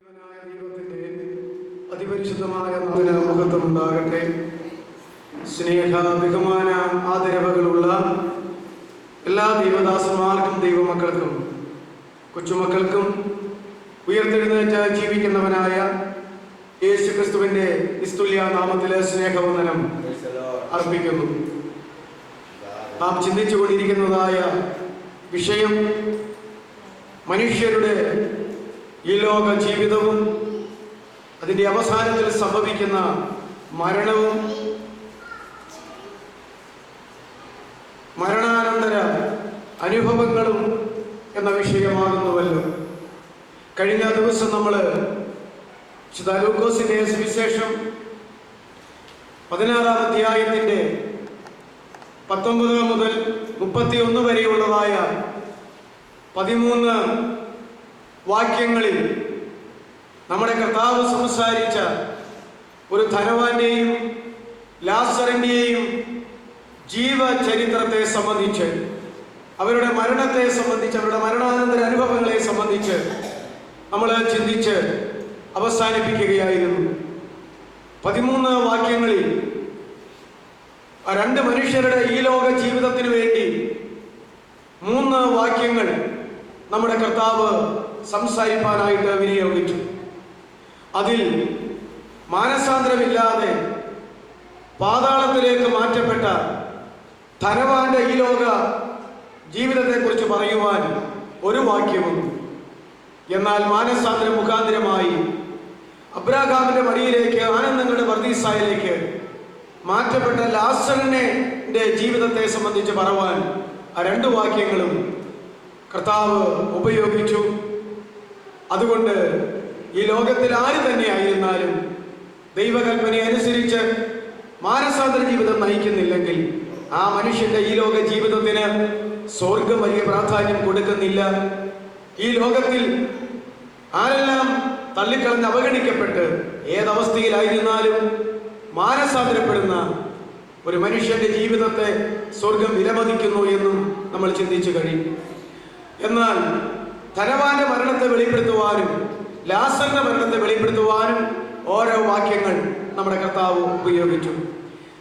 ദൈവത്തിന്റെ അതിപരിശുദ്ധമായ നാമത്തിന് മഹത്വമുണ്ടാകട്ടെ. സ്നേഹ ബഹുമാന ആദരവുകളുള്ള എല്ലാ ദൈവദാസന്മാർക്കും ദൈവമക്കൾക്കും കൊച്ചുമക്കൾക്കും ഉയർത്തെഴുന്നേറ്റ് ജീവിക്കുന്നവനായ യേശു ക്രിസ്തുവിന്റെ നിസ്തുല്യ നാമത്തിലെ സ്നേഹവന്ദനം അർപ്പിക്കുന്നു. നാം ചിന്തിച്ചുകൊണ്ടിരിക്കുന്നതായ വിഷയം മനുഷ്യരുടെ ഈ ലോക ജീവിതവും അതിൻ്റെ അവസാനത്തിൽ സംഭവിക്കുന്ന മരണവും മരണാനന്തര അനുഭവങ്ങളും എന്ന വിഷയമാകുന്നുവല്ലോ. കഴിഞ്ഞ ദിവസം നമ്മൾ വിശുദ്ധ ലൂക്കോസിന്റെ സുവിശേഷം 16-ാം അധ്യായത്തിന്റെ 19 മുതൽ 31 വരെയുള്ളതായ 13 വാക്യങ്ങളിൽ നമ്മുടെ കർത്താവ് സംസാരിച്ച ഒരു ധനവാന്റെയും ലാസറിന്റെയും ജീവചരിത്രത്തെ സംബന്ധിച്ച്, അവരുടെ മരണത്തെ സംബന്ധിച്ച്, അവരുടെ മരണാനന്തര അനുഭവങ്ങളെ സംബന്ധിച്ച് നമ്മൾ ചിന്തിച്ച് അവസാനിപ്പിക്കുകയായിരുന്നു. 13 വാക്യങ്ങളിൽ രണ്ട് മനുഷ്യരുടെ ഈ ലോക ജീവിതത്തിന് വേണ്ടി 3 വാക്യങ്ങൾ നമ്മുടെ കർത്താവ് സംസാരിപ്പാനായിട്ട് വിനിയോഗിച്ചു. അതിൽ മാനസാന്തരമില്ലാതെ പാതാളത്തിലേക്ക് മാറ്റപ്പെട്ട ധനവാന്റെ ഈ ലോക ജീവിതത്തെക്കുറിച്ച് പറയുവാൻ ഒരു വാക്യവും, എന്നാൽ മാനസാന്തര മുഖാന്തരമായി അബ്രാഹാമിന്റെ മടിയിലേക്ക്, ആനന്ദങ്ങളുടെ പർദീസായിലേക്ക് മാറ്റപ്പെട്ട ലാസറിന്റെ ജീവിതത്തെ സംബന്ധിച്ച് പറയുവാൻ ആ 2 വാക്യങ്ങളും കർത്താവ് ഉപയോഗിച്ചു. അതുകൊണ്ട് ഈ ലോകത്തിൽ ആര് തന്നെ ആയിരുന്നാലും ദൈവകൽപ്പന അനുസരിച്ച് മാനസാന്തര ജീവിതം നയിക്കുന്നില്ലെങ്കിൽ ആ മനുഷ്യന്റെ ഈ ലോക ജീവിതത്തിന് സ്വർഗം വലിയ പ്രാധാന്യം കൊടുക്കുന്നില്ല. ഈ ലോകത്തിൽ ആരെല്ലാം തള്ളിക്കളഞ്ഞ് അവഗണിക്കപ്പെട്ട് ഏതവസ്ഥയിലായിരുന്നാലും മാനസാന്തരപ്പെടുന്ന ഒരു മനുഷ്യന്റെ ജീവിതത്തെ സ്വർഗം വിലമതിക്കുന്നു എന്നും നമ്മൾ ചിന്തിച്ചു കഴിയും. എന്നാൽ ധനവാന്റെ മരണത്തെ വെളിപ്പെടുത്തുവാനും ലാസറിന്റെ മരണത്തെ വെളിപ്പെടുത്തുവാനും ഓരോ വാക്യങ്ങൾ നമ്മുടെ കർത്താവ് ഉപയോഗിച്ചു.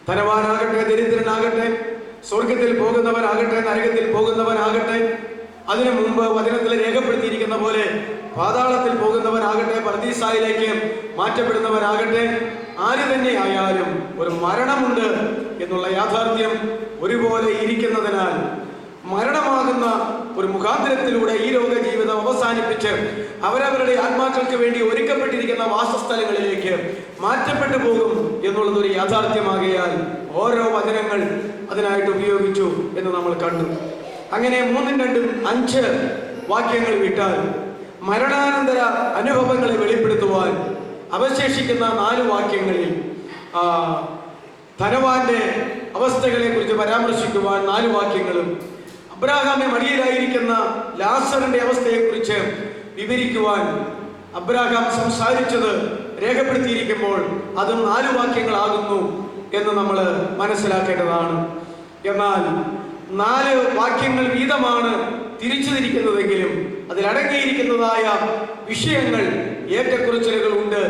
ധനവാനാകട്ടെ, ദരിദ്രനാകട്ടെ, സ്വർഗത്തിൽ പോകുന്നവനാകട്ടെ, നരകത്തിൽ പോകുന്നവനാകട്ടെ, അതിനു മുമ്പ് വചനത്തിൽ രേഖപ്പെടുത്തിയിരിക്കുന്ന പോലെ പാതാളത്തിൽ പോകുന്നവനാകട്ടെ, പർദീസായിലേക്ക് മാറ്റപ്പെടുന്നവനാകട്ടെ, ആര് തന്നെ ആയാലും ഒരു മരണമുണ്ട് എന്നുള്ള യാഥാർത്ഥ്യം ഒരുപോലെ ഇരിക്കുന്നതിനാൽ മരണമാകുന്ന ഒരു മുഖാന്തരത്തിലൂടെ ഈ ലോക ജീവിതം അവസാനിപ്പിച്ച് അവരവരുടെ ആത്മാക്കൾക്ക് വേണ്ടി ഒരുക്കപ്പെട്ടിരിക്കുന്ന വാസസ്ഥലങ്ങളിലേക്ക് മാറ്റപ്പെട്ടു പോകും എന്നുള്ളത് ഒരു യാഥാർത്ഥ്യമാകിയാൽ ഓരോ വചനങ്ങൾ അതിനായിട്ട് ഉപയോഗിച്ചു എന്ന് നമ്മൾ കണ്ടു. അങ്ങനെ 3, 2, 5 വാക്യങ്ങൾ വിട്ടാൽ മരണാനന്തര അനുഭവങ്ങളെ വെളിപ്പെടുത്തുവാൻ അവശേഷിക്കുന്ന 4 വാക്യങ്ങളിൽ ധനവാന്റെ അവസ്ഥകളെ കുറിച്ച് പരാമർശിക്കുവാൻ 4 വാക്യങ്ങളും അബ്രാഹാമിന്റെ മടിയിലായിരിക്കുന്ന ലാസറിന്റെ അവസ്ഥയെക്കുറിച്ച് വിവരിക്കുവാൻ അബ്രാഹാം സംസാരിച്ചത് രേഖപ്പെടുത്തിയിരിക്കുമ്പോൾ അതും 4 വാക്യങ്ങളാകുന്നു എന്ന് നമ്മൾ മനസ്സിലാക്കേണ്ടതാണ്. എന്നാൽ 4 വാക്യങ്ങൾ വീതമാണ് തിരിച്ചു തിരിക്കുന്നതെങ്കിലും അതിലടങ്ങിയിരിക്കുന്നതായ വിഷയങ്ങൾ ഏറ്റക്കുറച്ചിലുകൾ ഉണ്ട്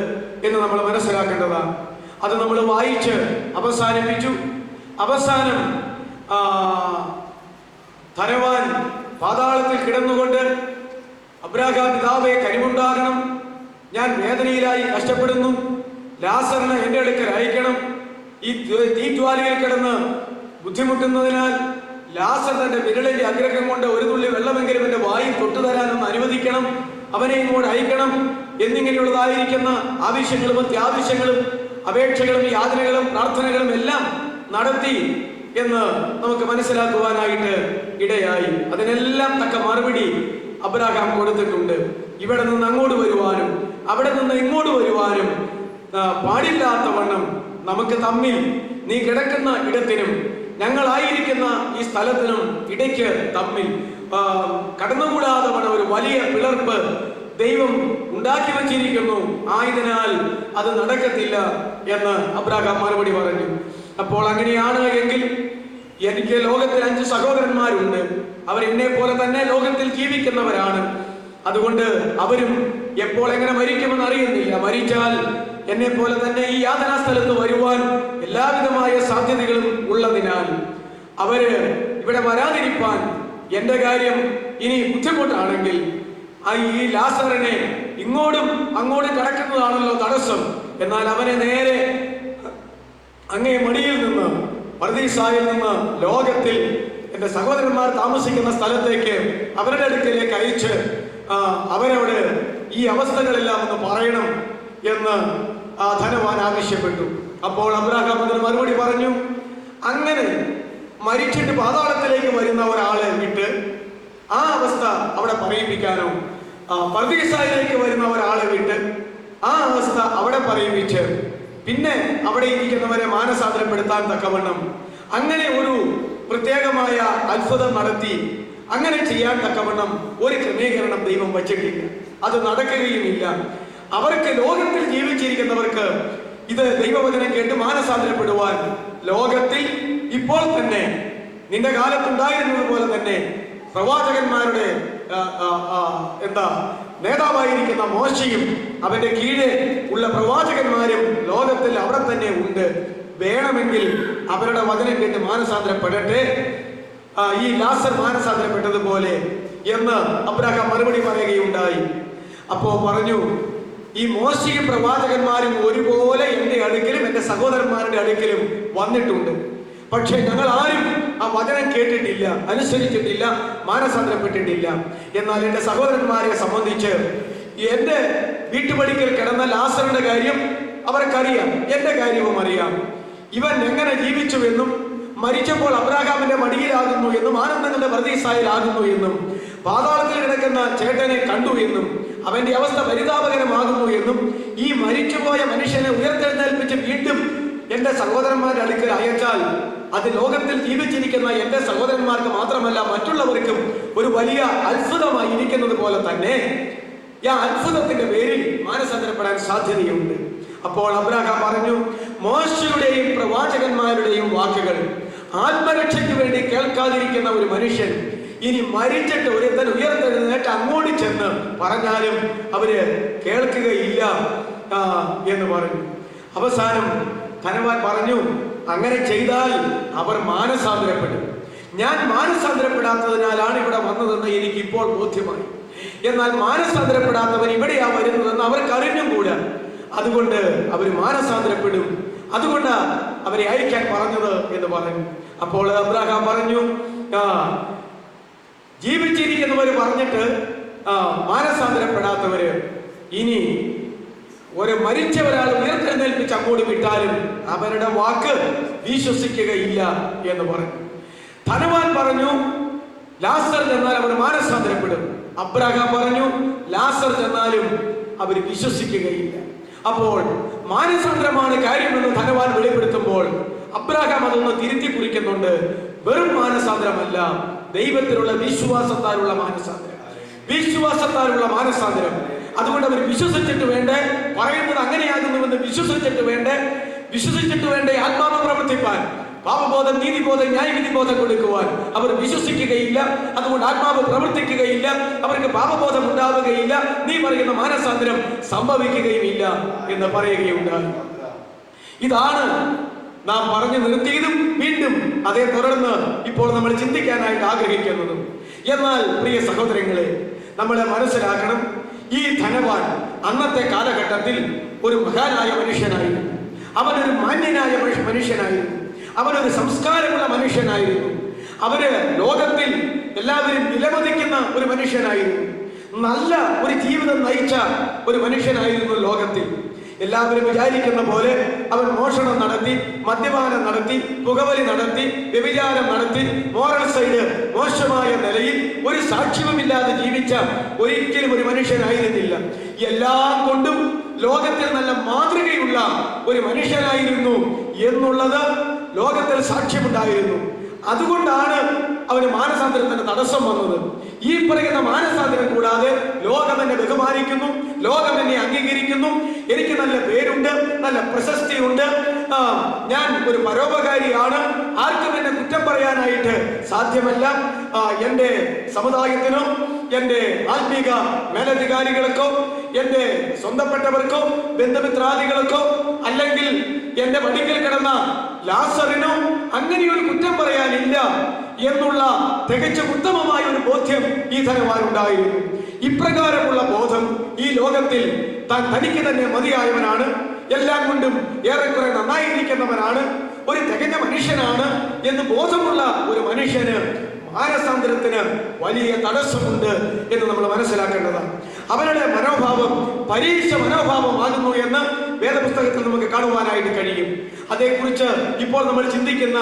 എന്ന് നമ്മൾ മനസ്സിലാക്കേണ്ടതാണ്. അത് നമ്മൾ വായിച്ച് അവസാനിപ്പിച്ചു. അവസാനം ധനവാൻ പാതാളത്തിൽ കിടന്നുകൊണ്ട് അബ്രാഹാം പിതാവേ കനിവുണ്ടാകണം, ഞാൻ വേദനയിലായി കഷ്ടപ്പെടുന്നു, ലാസറിനെ എൻ്റെ അടുക്കൽ അയക്കണം, ഈ തീജ്വാലയിൽ കിടന്ന് ബുദ്ധിമുട്ടുന്നതിനാൽ ലാസർ തന്റെ വിരലിന്റെ അഗ്രഹം കൊണ്ട് ഒരു തുള്ളി വെള്ളമെങ്കിലും എൻ്റെ വായിൽ തൊട്ടുതരാനൊന്ന് അനുവദിക്കണം, അവനെ ഇങ്ങോട്ട് അയക്കണം എന്നിങ്ങനെയുള്ളതായിരിക്കുന്ന ആവശ്യങ്ങളും അത്യാവശ്യങ്ങളും അപേക്ഷകളും യാതനകളും പ്രാർത്ഥനകളും എല്ലാം നടത്തി എന്ന് നമുക്ക് മനസ്സിലാക്കുവാനായിട്ട് ഇടയായി. അതിനെല്ലാം തക്ക മറുപടി അബ്രാഹാം കൊടുത്തിട്ടുണ്ട്. ഇവിടെ നിന്ന് അങ്ങോട്ട് വരുവാനും അവിടെ നിന്ന് ഇങ്ങോട്ട് വരുവാനും പാടില്ലാത്ത വണ്ണം നമുക്ക് തമ്മിൽ, നീ കിടക്കുന്ന ഇടത്തിനും ഞങ്ങളായിരിക്കുന്ന ഈ സ്ഥലത്തിനും ഇടയ്ക്ക് തമ്മിൽ കടന്നുകൂടാതെ വണ്ണം ഒരു വലിയ പിളർപ്പ് ദൈവം ഉണ്ടാക്കി വച്ചിരിക്കുന്നു, ആയതിനാൽ അത് നടക്കത്തില്ല എന്ന് അബ്രാഹാം മറുപടി പറഞ്ഞു. അപ്പോൾ അങ്ങനെയാണ് എങ്കിൽ എനിക്ക് ലോകത്തിൽ 5 സഹോദരന്മാരുണ്ട്, അവർ എന്നെ പോലെ തന്നെ ലോകത്തിൽ ജീവിക്കുന്നവരാണ്. അതുകൊണ്ട് അവരും എപ്പോൾ എങ്ങനെ മരിക്കുമെന്ന് അറിയുന്നില്ല. മരിച്ചാൽ എന്നെ പോലെ തന്നെ ഈ യാതനാ സ്ഥലത്ത് വരുവാൻ എല്ലാവിധമായ സാധ്യതകളും ഉള്ളതിനാൽ അവര് ഇവിടെ വരാതിരിപ്പാൻ എന്റെ കാര്യം ഇനി ബുദ്ധിമുട്ടാണെങ്കിൽ ഈ ലാസറിനെ ഇങ്ങോട്ടും അങ്ങോട്ടും കിടക്കുന്നതാണല്ലോ തടസ്സം. എന്നാൽ അവനെ നേരെ അങ്ങേ മടിയിൽ നിന്ന് പർദീസായിൽ നിന്ന് ലോകത്തിൽ എന്റെ സഹോദരന്മാർ താമസിക്കുന്ന സ്ഥലത്തേക്ക് അവരുടെ അടുക്കലേക്ക് അയച്ച് അവരോട് ഈ അവസ്ഥകളെല്ലാം ഒന്ന് പറയണം എന്ന് ധനവാൻ ആവശ്യപ്പെട്ടു. അപ്പോൾ അബ്രാഹാം അതിന് മറുപടി പറഞ്ഞു, അങ്ങനെ മരിച്ചിട്ട് പാതാളത്തിലേക്ക് വരുന്ന ഒരാളെ വിട്ട് ആ അവസ്ഥ അവിടെ പറയിപ്പിക്കാനോ, പർദീസായിലേക്ക് വരുന്ന ഒരാളെ വിട്ട് ആ അവസ്ഥ അവിടെ പറയിപ്പിച്ച് പിന്നെ അവിടെ ഇരിക്കുന്നവരെ മാനസാന്തരപ്പെടുത്താൻ തക്കവണ്ണം അങ്ങനെ ഒരു പ്രത്യേകമായ അത്ഭുതം നടത്തി അങ്ങനെ ചെയ്യാൻ തക്കവണ്ണം ഒരു ക്രമീകരണം ദൈവം വച്ചിട്ടില്ല. അത് നടക്കുകയുമില്ല. അവർക്ക് ലോകത്തിൽ ജീവിച്ചിരിക്കുന്നവർക്ക് ഇത് ദൈവവചനം കേട്ട് മാനസാന്തരപ്പെടുവാൻ ലോകത്തിൽ ഇപ്പോൾ തന്നെ നിന്റെ കാലത്തുണ്ടായിരുന്നത് പോലെ തന്നെ പ്രവാചകന്മാരുടെ നേതാവായിരിക്കുന്ന മോശയും അവന്റെ കീഴെ ഉള്ള പ്രവാചകന്മാരും ലോകത്തിൽ അവിടെ തന്നെ ഉണ്ട്. വേണമെങ്കിൽ അവരുടെ വചനം കേട്ട് മാനസാന്തരപ്പെടട്ടെ, ഈ ലാസർ മാനസാന്തരപ്പെട്ടതുപോലെ എന്ന് അബ്രാഹാം മറുപടി പറയുകയുണ്ടായി. അപ്പോ പറഞ്ഞു, ഈ മോശയും പ്രവാചകന്മാരും ഒരുപോലെ എന്റെ അടുക്കലും എന്റെ സഹോദരന്മാരുടെ അടുക്കലും വന്നിട്ടുണ്ട്. പക്ഷെ ഞങ്ങൾ ആരും ആ വചനം കേട്ടിട്ടില്ല, അനുസരിച്ചിട്ടില്ല, മാനസാന്തരപ്പെട്ടിട്ടില്ല. എന്നാൽ എന്റെ സഹോദരന്മാരെ സംബന്ധിച്ച് എന്റെ വീട്ടുപടിക്കൽ കിടന്ന ലാസറിന്റെ കാര്യം അവർക്കറിയാം, എന്റെ കാര്യവും അറിയാം. ഇവൻ എങ്ങനെ ജീവിച്ചുവെന്നും മരിച്ചപ്പോൾ അബ്രാഹാമിന്റെ മടിയിലാകുന്നു എന്നും ആനന്ദങ്ങളുടെ പർദീസായിലാകുന്നു എന്നും പാതാളത്തിൽ കിടക്കുന്ന ചേട്ടനെ കണ്ടു എന്നും അവന്റെ അവസ്ഥ പരിതാപകരമാകുന്നു എന്നും ഈ മരിച്ചുപോയ മനുഷ്യനെ ഉയർത്തെഴുന്നേൽപ്പിച്ച് വീണ്ടും എന്റെ സഹോദരന്മാരുടെ അടുക്കൽ അയച്ചാൽ അത് ലോകത്തിൽ ജീവിച്ചിരിക്കുന്ന എന്റെ സഹോദരന്മാർക്ക് മാത്രമല്ല മറ്റുള്ളവർക്കും ഒരു വലിയ അത്ഭുതമായി ഇരിക്കുന്നത് പോലെ തന്നെ ആ അത്ഭുതത്തിന്റെ പേരിൽ മാനസാന്തരപ്പെടാൻ സാധ്യതയുണ്ട്. അപ്പോൾ അബ്രാഹാം പറഞ്ഞു, മോശയുടെയും പ്രവാചകന്മാരുടെയും വാക്കുകൾ ആത്മരക്ഷയ്ക്ക് വേണ്ടി കേൾക്കാതിരിക്കുന്ന ഒരു മനുഷ്യൻ ഇനി മരിച്ചിട്ട് ഒരുത്തൻ ഉയർത്തെഴുന്നേറ്റ് അങ്ങോട്ട് ചെന്ന് പറഞ്ഞാലും അവര് കേൾക്കുകയില്ല എന്ന് പറഞ്ഞു. അവസാനം ധനവാൻ പറഞ്ഞു, അങ്ങനെ ചെയ്താൽ അവർ മാനസാന്തരപ്പെടും. ഞാൻ മാനസാന്തരപ്പെടാത്തതിനാലാണ് ഇവിടെ വന്നതെന്ന് എനിക്ക് ഇപ്പോൾ ബോധ്യമായി. എന്നാൽ മാനസാന്തരപ്പെടാത്തവൻ ഇവിടെയാ വരുന്നതെന്ന് അവർക്ക് അറിഞ്ഞും കൂടാ. അതുകൊണ്ട് അവർ മാനസാന്തരപ്പെടും. അതുകൊണ്ട് അവരെ അയക്കാൻ പറഞ്ഞത് എന്ന് പറഞ്ഞു. അപ്പോൾ അബ്രാഹാം പറഞ്ഞു, ജീവിച്ചിരിക്കുന്നവര് പറഞ്ഞിട്ട് മാനസാന്തരപ്പെടാത്തവര് ഇനി ഒരു മരിച്ച ഒരാൾ ഉയർത്തെഴുന്നേൽപ്പിച്ച് അങ്ങോട്ട് വിട്ടാലും അവരുടെ വാക്ക് വിശ്വസിക്കുകയില്ല എന്ന് പറഞ്ഞു. ധനവാൻ പറഞ്ഞു, ലാസർ ചെന്നാൽ അവർ മാനസാന്തരപ്പെടും. അബ്രാഹാം പറഞ്ഞു, ലാസർ ചെന്നാലും അവർ വിശ്വസിക്കുകയില്ല. അപ്പോൾ മാനസാന്തരമാണ് കാര്യമെന്ന് ധനവാൻ വെളിപ്പെടുത്തുമ്പോൾ അബ്രാഹാം അതൊന്ന് തിരുത്തി കുറിക്കുന്നുണ്ട്. വെറും മാനസാന്തരമല്ല, ദൈവത്തിലുള്ള വിശ്വാസത്താലുള്ള മാനസാന്തരം, വിശ്വാസത്താലുള്ള മാനസാന്തരം. അതുകൊണ്ട് അവർ വിശ്വസിച്ചിട്ട് വേണ്ടേ, പറയുന്നത് അങ്ങനെയാകുന്നുവെന്ന് വിശ്വസിച്ചിട്ട് വേണ്ടേ ആത്മാവ് പ്രവർത്തിപ്പാൻ, പാപബോധം, നീതിബോധം, ന്യായവിധിബോധം കൊടുക്കുവാൻ അവർ വിശ്വസിക്കുകയില്ല. അതുകൊണ്ട് ആത്മാവ് പ്രവർത്തിക്കുകയില്ല, അവർക്ക് പാപബോധം ഉണ്ടാവുകയില്ല, നീ പറയുന്ന മാനസാന്തരം സംഭവിക്കുകയുമില്ല എന്ന് പറയുകയുണ്ടായി. ഇതാണ് നാം പറഞ്ഞു നിർത്തിയതും വീണ്ടും അതേ തുടർന്ന് ഇപ്പോൾ നമ്മൾ ചിന്തിക്കാനായിട്ട് ആഗ്രഹിക്കുന്നതും. എന്നാൽ പ്രിയ സഹോദരങ്ങളെ, നമ്മളെ മനസ്സിലാക്കണം, ഈ ധനവാൻ അന്നത്തെ കാലഘട്ടത്തിൽ ഒരു മഹാനായ മനുഷ്യനായിരുന്നു. അവനൊരു മാന്യനായ മനുഷ്യനായിരുന്നു. അവനൊരു സംസ്കാരമുള്ള മനുഷ്യനായിരുന്നു. അവര് ലോകത്തിൽ എല്ലാവരും വിലമതിക്കുന്ന ഒരു മനുഷ്യനായിരുന്നു. നല്ല ഒരു ജീവിതം നയിച്ച ഒരു മനുഷ്യനായിരുന്നു ലോകത്തിൽ. എല്ലാവരും വിചാരിക്കുന്ന പോലെ അവൻ മോഷണം നടത്തി, മദ്യപാനം നടത്തി, പുകവലി നടത്തി, വ്യഭിചാരം നടത്തി, മോറൽ സൈഡ് മോശമായ നിലയിൽ ഒരു സാക്ഷ്യവുമില്ലാതെ ജീവിച്ച ഒരിക്കലും ഒരു മനുഷ്യനായിരുന്നില്ല. എല്ലാം കൊണ്ടും ലോകത്തിൽ നല്ല മാതൃകയുള്ള ഒരു മനുഷ്യനായിരുന്നു എന്നുള്ളത് ലോകത്തിൽ സാക്ഷ്യമുണ്ടായിരുന്നു. അതുകൊണ്ടാണ് അവന് മാനസാന്തരത്തിന്റെ തടസ്സം വന്നത്. ഈ പറയുന്ന മാനസാന്തരം കൂടാതെ ലോകം എന്നെ ബഹുമാനിക്കുന്നു, ലോകം എന്നെ അംഗീകരിക്കുന്നു, എനിക്ക് നല്ല പേരുണ്ട്, നല്ല പ്രശസ്തിയുണ്ട്, ഞാൻ ഒരു പരോപകാരിയാണ്, ആർക്കും എന്നെ കുറ്റം പറയാനായിട്ട് സാധ്യമല്ല, എൻ്റെ സമുദായത്തിനോ എന്റെ ആത്മീക മേലധികാരികൾക്കോ എന്റെ സ്വന്തപ്പെട്ടവർക്കോ ബന്ധുമിത്രാദികൾക്കോ അല്ലെങ്കിൽ എന്റെ വടിക്കൽ കിടന്ന ലാസറിനോ അങ്ങനെയൊരു കുറ്റം പറയാനില്ല എന്നുള്ള തികച്ചും ഉത്തമമായ ഒരു ബോധ്യം ഈ ധനവാനുണ്ടായിരുന്നു. ഇപ്രകാരമുള്ള ബോധം ഈ ലോകത്തിൽ താൻ തനിക്ക് തന്നെ മതിയായവനാണ്, എല്ലാം കൊണ്ടും ഏറെക്കുറെ നന്നായിരിക്കുന്നവനാണ്, ഒരു തികഞ്ഞ മനുഷ്യനാണ് എന്ന് ബോധമുള്ള ഒരു മനുഷ്യന് മാനസാന്തരത്തിന് വലിയ തടസ്സമുണ്ട് എന്ന് നമ്മൾ മനസ്സിലാക്കേണ്ടതാണ്. അവരുടെ മനോഭാവം പരീക്ഷ മനോഭാവമാകുന്നു എന്ന് വേദപുസ്തകത്തിൽ നമുക്ക് കാണുവാനായിട്ട് കഴിയും. അതേക്കുറിച്ച് ഇപ്പോൾ നമ്മൾ ചിന്തിക്കുന്ന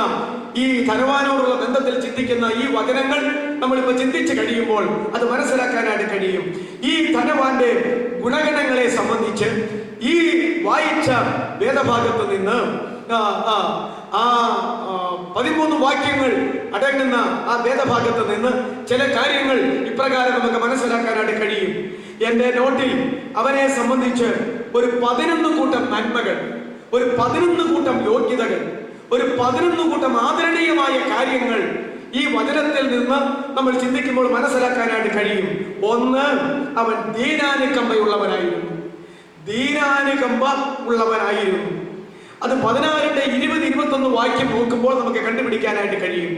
ഈ ധനവാനോടുള്ള ബന്ധത്തിൽ ചിന്തിക്കുന്ന ഈ വചനങ്ങൾ നമ്മളിപ്പോൾ ചിന്തിച്ച് കഴിയുമ്പോൾ അത് മനസ്സിലാക്കാനായിട്ട് കഴിയും. ഈ ധനവാന്റെ ഗുണഗണങ്ങളെ സംബന്ധിച്ച് ഈ വായിച്ച വേദഭാഗത്ത് നിന്ന് 13 വാക്യങ്ങൾ അടങ്ങുന്ന ആ വേദഭാഗത്ത് നിന്ന് ചില കാര്യങ്ങൾ ഇപ്രകാരം നമുക്ക് മനസ്സിലാക്കാനായിട്ട് കഴിയും. എന്റെ നോട്ടിൽ അവനെ സംബന്ധിച്ച് ഒരു 11 കൂട്ടം നന്മകൾ, ഒരു 11 കൂട്ടം യോഗ്യതകൾ, ഒരു 11 കൂട്ടം ആദരണീയമായ കാര്യങ്ങൾ ഈ വചനത്തിൽ നിന്ന് നമ്മൾ ചിന്തിക്കുമ്പോൾ മനസ്സിലാക്കാനായിട്ട് കഴിയും. ഒന്ന്, അവൻ ദീനാനുകമ്പയുള്ളവനായിരുന്നു. ദീനാനുകമ്പ ഉള്ളവനായിരുന്നു. അത് 16-20-21 വാക്യം നോക്കുമ്പോൾ നമുക്ക് കണ്ടുപിടിക്കാനായിട്ട് കഴിയും.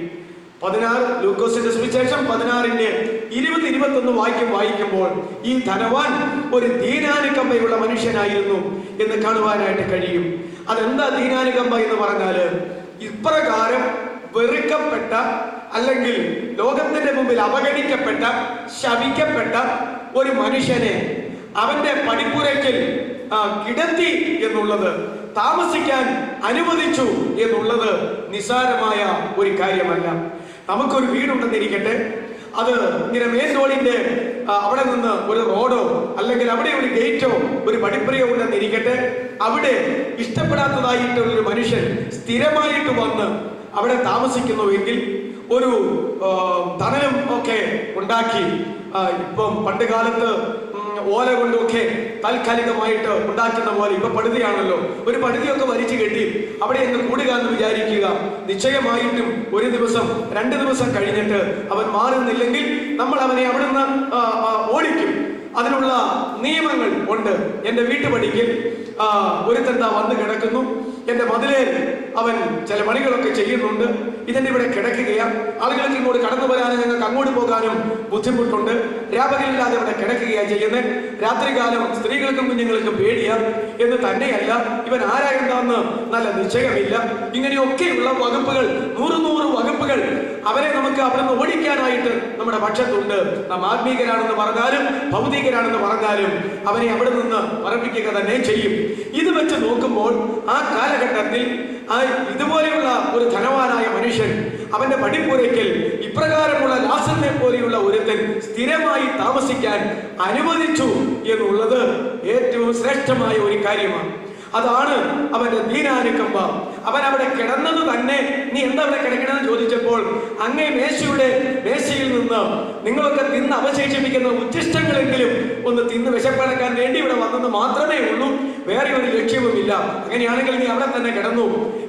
16 ലൂക്കോസിന്റെ സുവിശേഷം 16-20-21 വാക്യം വായിക്കുമ്പോൾ ഈ ധനവാൻ ഒരു ദീനാനുകമ്പയുള്ള മനുഷ്യനായിരുന്നു എന്ന് കാണുവാനായിട്ട് കഴിയും. അതെന്താ ദീനാനുകമ്പ എന്ന് പറഞ്ഞാല്, ഇപ്രകാരം വെറുക്കപ്പെട്ട അല്ലെങ്കിൽ ലോകത്തിന്റെ മുമ്പിൽ അവഗണിക്കപ്പെട്ട ശപിക്കപ്പെട്ട ഒരു മനുഷ്യനെ അവന്റെ പടിപ്പുരയ്ക്കൽ കിടത്തി എന്നുള്ളത്, താമസിക്കാൻ അനുവദിച്ചു എന്നുള്ളത് നിസ്സാരമായ ഒരു കാര്യമല്ല. നമുക്കൊരു വീടുണ്ടെന്നിരിക്കട്ടെ, അത് ഇങ്ങനെ മെയിൻ റോഡിന്റെ അവിടെ നിന്ന് ഒരു റോഡോ അല്ലെങ്കിൽ അവിടെ ഒരു ഗേറ്റോ ഒരു പടിപ്പുരയോ ഉണ്ടെന്നിരിക്കട്ടെ, അവിടെ ഇഷ്ടപ്പെടാത്തതായിട്ടുള്ളൊരു മനുഷ്യൻ സ്ഥിരമായിട്ട് വന്ന് അവിടെ താമസിക്കുന്നുവെങ്കിൽ ഒരു തണലും ഒക്കെ ഉണ്ടാക്കി, ഇപ്പം പണ്ട് കാലത്ത് ഓല കൊണ്ടൊക്കെ താൽക്കാലികമായിട്ട് ഉണ്ടാക്കുന്ന പോലെ ഇപ്പൊ പടുതിയാണല്ലോ, ഒരു പടുതിയൊക്കെ വലിച്ചു കെട്ടി അവിടെ അങ്ങ് കൂടുക എന്ന് വിചാരിക്കുക. നിശ്ചയമായിട്ടും ഒരു ദിവസം 2 ദിവസം കഴിഞ്ഞിട്ട് അവൻ മാറുന്നില്ലെങ്കിൽ നമ്മൾ അവനെ അവിടുന്ന് ഓടിക്കും. അതിനുള്ള നിയമങ്ങൾ ഉണ്ട്. എൻ്റെ വീട്ടുപടിക്കൽ ഒരുത്തന്താ വന്ന് കിടക്കുന്നു, എൻ്റെ മതിലേൽ അവൻ ചില പണികളൊക്കെ ചെയ്യുന്നുണ്ട്. ഇതിൻ്റെ ഇവിടെ കിടക്കുകയാണ്. ആളുകൾക്ക് ഇങ്ങോട്ട് കടന്നു വരാനും ഞങ്ങൾക്ക് അങ്ങോട്ട് പോകാനും ബുദ്ധിമുട്ടുണ്ട്. രാപകലില്ലാതെ ഇവിടെ കിടക്കുകയാണ് ചെയ്യുന്നത്. രാത്രികാലം സ്ത്രീകൾക്കും കുഞ്ഞുങ്ങൾക്കും പേടിയാ എന്ന് തന്നെയല്ല, ഇവൻ ആരാ എന്താന്ന് നല്ല നിശ്ചയമില്ല. ഇങ്ങനെയൊക്കെയുള്ള വകുപ്പുകൾ, 100 വകുപ്പുകൾ അവരെ നമുക്ക് അവിടുന്ന് ഓടിക്കാനായിട്ട് നമ്മുടെ പക്ഷത്തുണ്ട്. നാം ആത്മീകരാണെന്ന് പറഞ്ഞാലും ഭൗതികരാണെന്ന് പറഞ്ഞാലും അവനെ അവിടെ നിന്ന് പറപ്പിക്കുക തന്നെ ചെയ്യും. ഇത് വെച്ച് നോക്കുമ്പോൾ ആ കാലഘട്ടത്തിൽ ഇതുപോലെയുള്ള ഒരു ധനവാനായ മനുഷ്യൻ അവന്റെ പടിപ്പുരയ്ക്കൽ ഇപ്രകാരമുള്ള ലാസറിനെ പോലെയുള്ള ഒരുത്തൻ സ്ഥിരമായി താമസിക്കാൻ അനുവദിച്ചു എന്നുള്ളത് ഏറ്റവും ശ്രേഷ്ഠമായ ഒരു കാര്യമാണ്. അതാണ് അവന്റെ ദീനാനുകമ്പ. അവൻ അവിടെ കിടന്നത് തന്നെ, നീ എന്താ അവിടെ കിടക്കണമെന്ന് ചോദിച്ചപ്പോൾ, അങ്ങേ മേശയിൽ നിന്ന് നിങ്ങളൊക്കെ തിന്ന് അവശേഷിപ്പിക്കുന്ന ഉച്ഛിഷ്ടങ്ങളെങ്കിലും ഒന്ന് തിന്ന് വിശപ്പടക്കാൻ വേണ്ടി ഇവിടെ വന്നെന്ന് മാത്രമേ ഉള്ളൂ, വേറെ ഒരു ലക്ഷ്യവുമില്ല. അങ്ങനെയാണെങ്കിൽ നീ അവിടെ തന്നെ കിടന്നു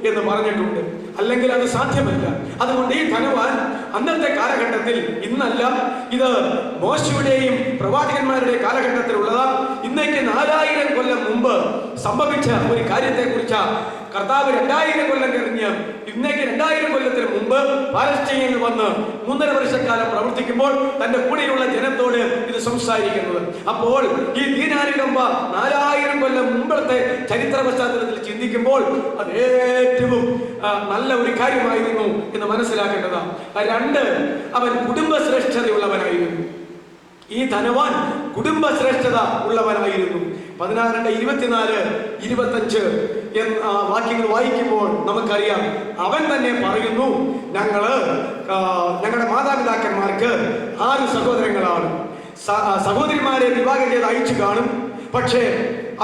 എന്ന് പറഞ്ഞിട്ടുണ്ട്. അല്ലെങ്കിൽ അത് സാധ്യമല്ല. അതുകൊണ്ട് ഈ ധനവാൻ അന്നത്തെ കാലഘട്ടത്തിൽ, ഇന്നല്ല, ഇത് മോശയുടെയും പ്രവാചകന്മാരുടെ കാലഘട്ടത്തിലുള്ളതാ. ഇന്നേക്ക് 4000 കൊല്ലം മുമ്പ് സംഭവിച്ച ഒരു കാര്യത്തെ കുറിച്ച് കർത്താവ് 2000 കൊല്ലം കഴിഞ്ഞ് ഇന്നേക്ക് 2000 കൊല്ലത്തിന് മുമ്പ് പാലസ്തീനിൽ വന്ന് 3.5 വർഷക്കാലം പ്രവർത്തിക്കുമ്പോൾ തന്റെ കൂടെയുള്ള ജനത്തോട് ഇത് സംസാരിക്കുന്നത്. അപ്പോൾ ഈ ദീനാനുകമ്പ 4000 കൊല്ലം മുമ്പത്തെ ചരിത്ര പശ്ചാത്തലത്തിൽ ചിന്തിക്കുമ്പോൾ അത് ഏറ്റവും നല്ല ഒരു കാര്യമായിരുന്നു എന്ന് മനസ്സിലാക്കേണ്ടതാണ്. 2, അവൻ കുടുംബശ്രേഷ്ഠതയുള്ളവനായിരുന്നു. ഈ ധനവാൻ കുടുംബശ്രേഷ്ഠത ഉള്ളവനായിരുന്നു. 16-24-25 വാക്യങ്ങൾ വായിക്കുമ്പോൾ നമുക്കറിയാം, അവൻ തന്നെ പറയുന്നു, ഞങ്ങളുടെ മാതാപിതാക്കന്മാർക്ക് 6 സഹോദരങ്ങളാണ്. സഹോദരിമാരെ വിവാഹം ചെയ്ത് അയച്ചു കാണും, പക്ഷേ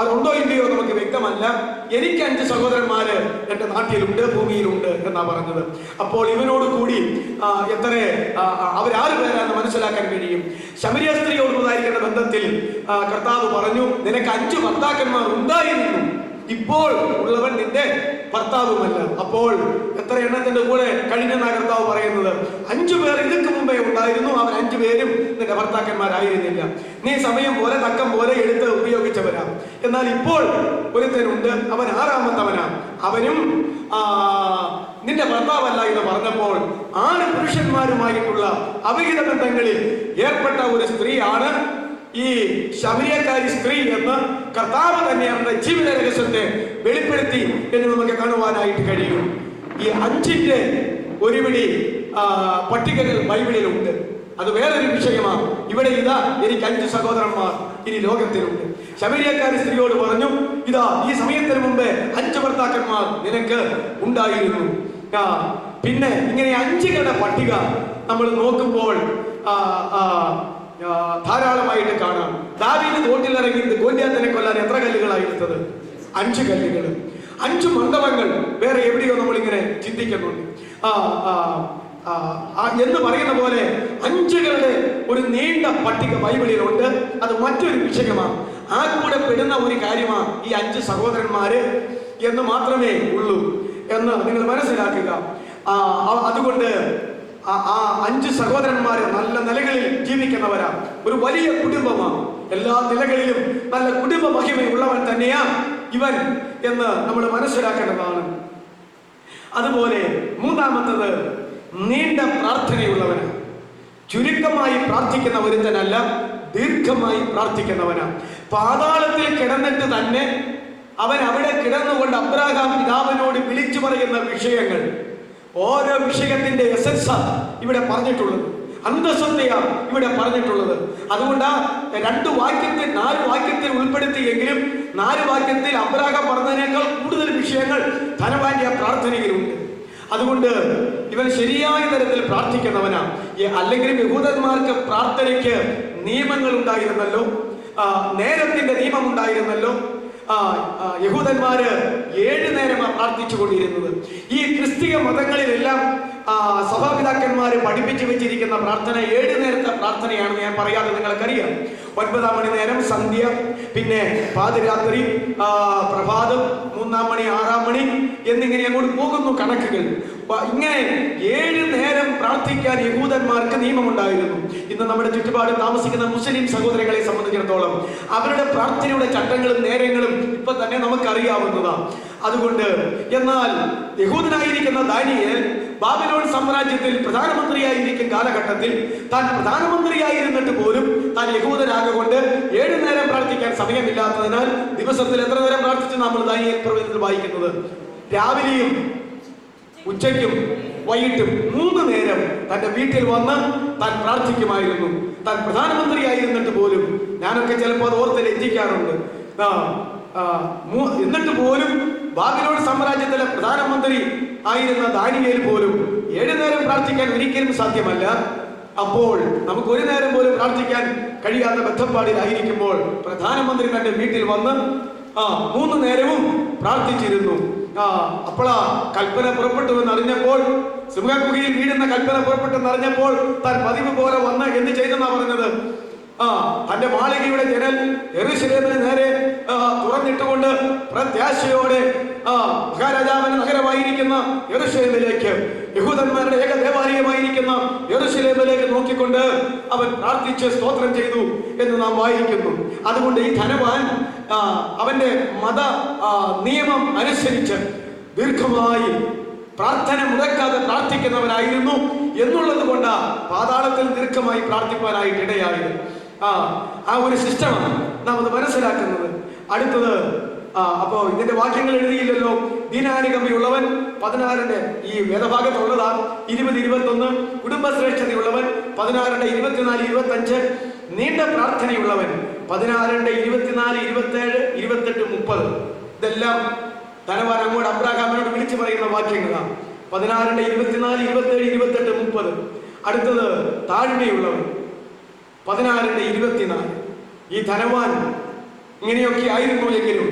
അതുണ്ടോ ഇല്ലയോ നമുക്ക് വ്യക്തമല്ല. എനിക്ക് 5 സഹോദരന്മാര് എൻ്റെ നാട്ടിലുണ്ട്, ഭൂമിയിലുണ്ട് എന്നാ പറഞ്ഞത്. അപ്പോൾ ഇവനോട് കൂടി അവരാറ് പേരാണെന്ന് മനസ്സിലാക്കാൻ കഴിയും. ശമരിയ സ്ത്രീയോടുള്ളതായിരിക്കുന്ന ബന്ധത്തിൽ കർത്താവ് പറഞ്ഞു, നിനക്ക് 5 ഭർത്താക്കന്മാർ ഉണ്ടായിരുന്നു, ഇപ്പോൾ ഉള്ളവൻ നിന്റെ ഭർത്താവുമല്ല. അപ്പോൾ എത്ര എണ്ണത്തിന്റെ കൂടെ കഴിഞ്ഞെന്നാ കർത്താവ് പറയുന്നത്? 5 പേർ ഇതിക്ക് മുമ്പേ ഉണ്ടായിരുന്നു, അവർ 5 പേരും നിന്റെ ഭർത്താക്കന്മാരായിരുന്നില്ല. നീ സമയം പോലെ തക്കം പോലെ എടുത്ത് ഉപയോഗിച്ചവരാ. എന്നാൽ ഇപ്പോൾ ഒരുത്തനുണ്ട്, അവൻ 6ാമത്തവനാ, അവനും നിന്റെ ഭർത്താവല്ല എന്ന് പറഞ്ഞപ്പോൾ 6 പുരുഷന്മാരുമായിട്ടുള്ള അവിഹിത ബന്ധങ്ങളിൽ ഏർപ്പെട്ട ഒരു സ്ത്രീയാണ് ഈ ശമരിയക്കാരി സ്ത്രീ എന്ന് കർത്താവ് തന്നെ അവരുടെ ജീവിത രഹസ്യത്തെ വെളിപ്പെടുത്തി എന്ന് നമുക്ക് കാണുവാനായിട്ട് കഴിയും. ഈ 5ന്റെ ഒരുപിടി പട്ടികകൾ ബൈബിളിലുണ്ട്. അത് വേറൊരു വിഷയമാണ്. ഇവിടെ ഇതാ, എനിക്ക് 5 സഹോദരന്മാർ ഇനി ലോകത്തിലുണ്ട്. ശമരിയക്കാരി സ്ത്രീയോട് പറഞ്ഞു, ഇതാ ഈ സമയത്തിന് മുമ്പേ 5 ഭർത്താക്കന്മാർ നിനക്ക് ഉണ്ടായിരുന്നു. പിന്നെ ഇങ്ങനെ 5കളുടെ പട്ടിക നമ്മൾ നോക്കുമ്പോൾ ധാരാളമായിട്ട് കാണാം. ദാവീദ് തോട്ടിലിറങ്ങി ഗോലിയാത്തിനെ കൊല്ലാൻ എത്ര കല്ലുകളായി എടുത്തത്? 5 കല്ലുകൾ. 5 മണ്ഡപങ്ങൾ വേറെ എവിടെയോ നമ്മൾ ഇങ്ങനെ ചിന്തിക്കുന്നുണ്ട്. എന്ന് പറയുന്ന പോലെ 5കളുടെ ഒരു നീണ്ട പട്ടിക ബൈബിളിലുണ്ട്. അത് മറ്റൊരു വിഷയമാണ്. ആ കൂടെ പെടുന്ന ഒരു കാര്യമാണ് ഈ 5 സഹോദരന്മാര് എന്ന് മാത്രമേ ഉള്ളൂ എന്ന് നിങ്ങൾ മനസ്സിലാക്കുക. അതുകൊണ്ട് ആ 5 സഹോദരന്മാര് നല്ല നിലകളിൽ ജീവിക്കുന്നവരാ. ഒരു വലിയ കുടുംബമാണ്. എല്ലാ നിലകളിലും നല്ല കുടുംബ മഹിമയുള്ളവൻ തന്നെയാ ഇവൻ എന്ന് നമ്മൾ മനസ്സിലാക്കേണ്ടതാണ്. അതുപോലെ 3ാമത്തത് നീണ്ട പ്രാർത്ഥനയുള്ളവന്. ചുരുക്കമായി പ്രാർത്ഥിക്കുന്ന ഒരുത്തനല്ല, ദീർഘമായി പ്രാർത്ഥിക്കുന്നവനാണ്. പാതാളത്തിൽ കിടന്നിട്ട് തന്നെ അവൻ അവിടെ കിടന്നുകൊണ്ട് അബ്രാഹാം പിതാവിനോട് വിളിച്ചു പറയുന്ന വിഷയങ്ങൾ, ഓരോ വിഷയത്തിന്റെ എസൻസ് ഇവിടെ പറഞ്ഞിട്ടുള്ളത്, അന്തസ്സത്തെയാണ് ഇവിടെ പറഞ്ഞിട്ടുള്ളത്. അതുകൊണ്ട് 2 വാക്യത്തിൽ 4 വാക്യത്തിൽ ഉൾപ്പെടുത്തിയെങ്കിലും 4 വാക്യത്തിൽ അബ്രാഹാം പറഞ്ഞതിനേക്കാൾ കൂടുതൽ വിഷയങ്ങൾ ധനവാന്റെ പ്രാർത്ഥനയിലുണ്ട്. അതുകൊണ്ട് ഇവൻ ശരിയായ തരത്തിൽ പ്രാർത്ഥിക്കുന്നവനാ. അല്ലെങ്കിൽ യഹൂദന്മാർക്ക് പ്രാർത്ഥനയ്ക്ക് നിയമങ്ങൾ ഉണ്ടായിരുന്നല്ലോ, നേരത്തിന്റെ നിയമം ഉണ്ടായിരുന്നല്ലോ. യഹൂദന്മാര് 7 നേരമാണ് പ്രാർത്ഥിച്ചു കൊണ്ടിരുന്നത്. ഈ ക്രിസ്തീയ മതങ്ങളിലെല്ലാം സഭാപിതാക്കന്മാര് പഠിപ്പിച്ചു വെച്ചിരിക്കുന്ന പ്രാർത്ഥന 7 നേരത്തെ പ്രാർത്ഥനയാണെന്ന് ഞാൻ പറയാതെ നിങ്ങൾക്കറിയാം. 9-ാം മണി നേരം സന്ധ്യ, പിന്നെ പാതിരാത്രി, പ്രഭാതം, 3-ാം മണി, 6-ാം മണി എന്നിങ്ങനെ അങ്ങോട്ട് പോകുന്നു കണക്കുകൾ. ഇങ്ങനെ 7 നേരം പ്രാർത്ഥിക്കാൻ യഹൂദന്മാർക്ക് നിയമമുണ്ടായിരുന്നു. ഇന്ന് നമ്മുടെ ചുറ്റുപാട് താമസിക്കുന്ന മുസ്ലിം സഹോദരങ്ങളെ സംബന്ധിച്ചിടത്തോളം അവരുടെ പ്രാർത്ഥനയുടെ ചട്ടങ്ങളും നേരങ്ങളും ഇപ്പൊ തന്നെ നമുക്കറിയാവുന്നതാണ്. അതുകൊണ്ട് എന്നാൽ യഹൂദനായിരിക്കുന്ന ദാനിയേൽ ബാബിലോൺ സാമ്രാജ്യത്തിൽ പ്രധാനമന്ത്രിയായിരിക്കും കാലഘട്ടത്തിൽ താൻ പ്രധാനമന്ത്രിയായിരുന്നിട്ട് പോലും താൻ യഹൂദനാകൊണ്ട് 7 നേരം പ്രാർത്ഥിക്കാൻ സമയമില്ലാത്തതിനാൽ ദിവസത്തിൽ എത്ര നേരം പ്രാർത്ഥിച്ച് നമ്മൾ ദാനിയേൽ പ്രവചനത്തിൽ വായിക്കുന്നത്? രാവിലെയും ഉച്ചയ്ക്കും വൈകിട്ടും 3 നേരം തന്റെ വീട്ടിൽ വന്ന് താൻ പ്രാർത്ഥിക്കുമായിരുന്നു. താൻ പ്രധാനമന്ത്രിയായിരുന്നിട്ട് പോലും, ഞാനൊക്കെ ചിലപ്പോൾ അത് ഓർത്ത് ലജ്ജിക്കാറുണ്ട്. എന്നിട്ട് പോലും ബാബിലോൺ സാമ്രാജ്യത്തിലെ പ്രധാനമന്ത്രി ആയിരുന്ന ദാനിയേൽ പോലും 7 നേരം പ്രാർത്ഥിക്കാൻ ഒരിക്കലും സാധ്യമല്ല. അപ്പോൾ നമുക്ക് 1 നേരം പോലും പ്രാർത്ഥിക്കാൻ കഴിയാത്ത ബന്ധപ്പാടിലായിരിക്കുമ്പോൾ പ്രധാനമന്ത്രി തന്റെ വീട്ടിൽ വന്ന് 3 നേരവും പ്രാർത്ഥിച്ചിരുന്നു. അപ്പോഴാ കൽപ്പന പുറപ്പെട്ടു എന്നറിഞ്ഞപ്പോൾ, സിംഹഗുഹയിൽ വീഴുന്ന കൽപ്പന പുറപ്പെട്ടെന്ന് അറിഞ്ഞപ്പോൾ താൻ പതിവ് പോലെ വന്ന് എന്ത് ചെയ്തെന്നാ പറഞ്ഞത്? തന്റെ മാളികയുടെ ജനൽ യെരൂശലേമിന് നേരെ തുറന്നിട്ടുകൊണ്ട് പ്രത്യാശയോടെ മഹാരാജാവിന്റെ നഗരമായിരിക്കുന്ന യെരൂശലേമിലേക്ക്, യഹൂദന്മാരുടെ ഏക ദേവാലയമായിരിക്കുന്ന യെരൂശലേമിലേക്ക് നോക്കിക്കൊണ്ട് അവൻ പ്രാർത്ഥിച്ച് സ്തോത്രം ചെയ്തു എന്ന് നാം വായിക്കുന്നു. അതുകൊണ്ട് ഈ ധനവാൻ അവന്റെ മത നിയമം അനുസരിച്ച് ദീർഘമായി പ്രാർത്ഥന മുടക്കാതെ പ്രാർത്ഥിക്കുന്നവനായിരുന്നു എന്നുള്ളത് കൊണ്ട് പാതാളത്തിൽ ദീർഘമായി പ്രാർത്ഥിപ്പാനായിട്ട് ഇടയായത്. ആ ഒരു സിസ്റ്റമാണ് നാം അത് മനസ്സിലാക്കുന്നത്. അടുത്തത്, അപ്പോ ഇതിന്റെ വാക്യങ്ങൾ എഴുതിയില്ലല്ലോ. ദീനാനുകമ്പയുള്ളവൻ 16ന്റെ ഈ വേദഭാഗത്തുള്ളതാ 20-21. കുടുംബശ്രേഷ്ഠതയുള്ളവൻ 16ന്റെ 24, 25. നീണ്ട പ്രാർത്ഥനയുള്ളവൻ 16ന്റെ 24, 27, 28, 30. ഇതെല്ലാം ധനവാൻ അങ്ങോട്ട് അബ്രാഹാമിനോട് വിളിച്ചു പറയുന്ന വാക്യങ്ങളാണ്. 16ന്റെ 24, 27, 28, 30. അടുത്തത് താഴ്മയുള്ളവൻ 16ന്റെ 24. ഈ ധനവാൻ ഇങ്ങനെയൊക്കെ ആയിരുന്നു എങ്കിലും